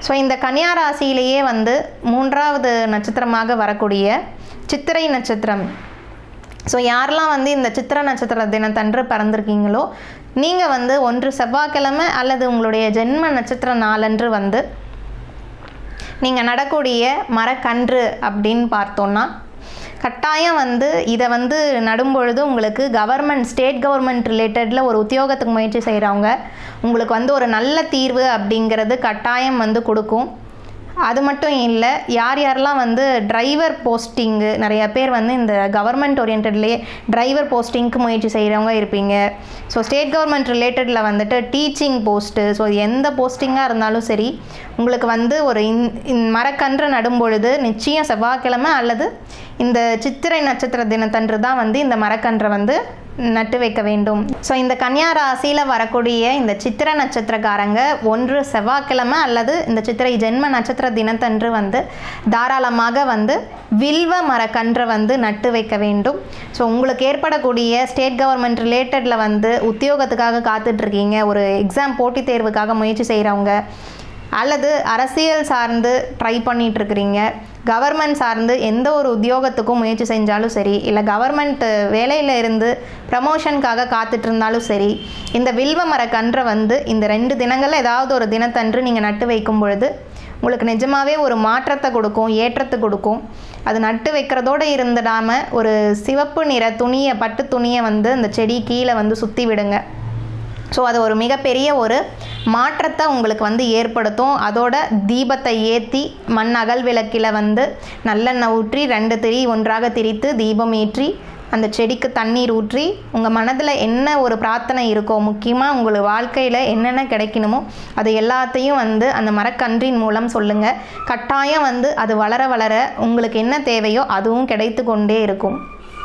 So இந்த கன்னியா ராசியிலேயே வந்து 3வது நட்சத்திரமாக வரக்கூடிய சித்திரை நட்சத்திரம். ஸோ யாரெல்லாம் வந்து இந்த சித்திரை நட்சத்திர தினத்தன்று பிறந்திருக்கீங்களோ நீங்கள் வந்து ஒன்று செவ்வாய்க்கிழமை அல்லது உங்களுடைய ஜென்ம நட்சத்திர நாளன்று வந்து நீங்கள் நடக்கூடிய மரக்கன்று அப்படின்னு பார்த்தோன்னா கட்டாயம் வந்து இதை வந்து நடும்பொழுது உங்களுக்கு ஸ்டேட் கவர்மெண்ட் ரிலேட்டடில் ஒரு உத்தியோகத்துக்கு முயற்சி செய்கிறவங்க உங்களுக்கு வந்து ஒரு நல்ல தீர்வு அப்படிங்கிறது கட்டாயம் வந்து கொடுக்கும். அது மட்டும் இல்லை, யாரெல்லாம் வந்து டிரைவர் போஸ்டிங்கு, நிறைய பேர் வந்து இந்த கவர்மெண்ட் ஓரியன்ட்லேயே டிரைவர் போஸ்டிங்க்கு முயற்சி செய்கிறவங்க இருப்பீங்க. ஸோ ஸ்டேட் கவர்மெண்ட் ரிலேட்டடில் வந்துட்டு டீச்சிங் போஸ்ட்டு, ஸோ எந்த போஸ்டிங்காக இருந்தாலும் சரி உங்களுக்கு வந்து ஒரு மரக்கன்று நடும்பொழுது நிச்சயம் செவ்வாய்க்கிழமை அல்லது இந்த சித்திரை நட்சத்திர தினத்தன்று தான் வந்து இந்த மரக்கன்றை வந்து நட்டு வைக்க வேண்டும். ஸோ இந்த கன்னியா ராசியில் வரக்கூடிய இந்த சித்திரை நட்சத்திரக்காரங்க ஒன்று செவ்வாய்க்கிழமை அல்லது இந்த சித்திரை ஜென்ம நட்சத்திர தினத்தன்று வந்து தாராளமாக வந்து வில்வ மரக்கன்றை வந்து நட்டு வைக்க வேண்டும். ஸோ உங்களுக்கு ஏற்படக்கூடிய ஸ்டேட் கவர்மெண்ட் ரிலேட்டடில் வந்து உத்தியோகத்துக்காக காத்துட்ருக்கீங்க, ஒரு எக்ஸாம் போட்டித் தேர்வுக்காக முயற்சி செய்கிறவங்க, அல்லது அரசியல் சார்ந்து ட்ரை பண்ணிகிட்ருக்கிறீங்க, கவர்மெண்ட் சார்ந்து எந்த ஒரு உத்தியோகத்துக்கும் முயற்சி செஞ்சாலும் சரி, இல்லை கவர்மெண்ட் வேலையில் இருந்து ப்ரமோஷனுக்காக காத்துட்டு இருந்தாலும் சரி, இந்த வில்வ மரக்கன்றை வந்து இந்த 2 தினங்களில் ஏதாவது ஒரு தினத்தன்று நீங்கள் நட்டு வைக்கும் பொழுது உங்களுக்கு நிஜமாகவே ஒரு மாற்றத்தை கொடுக்கும், ஏற்றத்தை கொடுக்கும். அது நட்டு வைக்கிறதோடு இருந்துடாமல் ஒரு சிவப்பு நிற துணியை, பட்டு துணியை வந்து அந்த செடி கீழே வந்து சுற்றி விடுங்க. ஸோ அது ஒரு மிகப்பெரிய ஒரு மாற்றத்தை உங்களுக்கு வந்து ஏற்படுத்தும். அதோட தீபத்தை ஏற்றி மண் அகல் விளக்கில் வந்து நல்லெண்ணெய் ஊற்றி 2 திரி ஒன்றாக திரித்து தீபம் ஏற்றி அந்த செடிக்கு தண்ணீர் ஊற்றி உங்கள் மனதில் என்ன ஒரு பிரார்த்தனை இருக்கோ, முக்கியமாக உங்களுக்கு வாழ்க்கையில் என்னென்ன கிடைக்கணுமோ அது எல்லாத்தையும் வந்து அந்த மரக்கன்றின் மூலம் சொல்லுங்கள். கட்டாயம் வந்து அது வளர வளர உங்களுக்கு என்ன தேவையோ அதுவும் கிடைத்து கொண்டே இருக்கும்.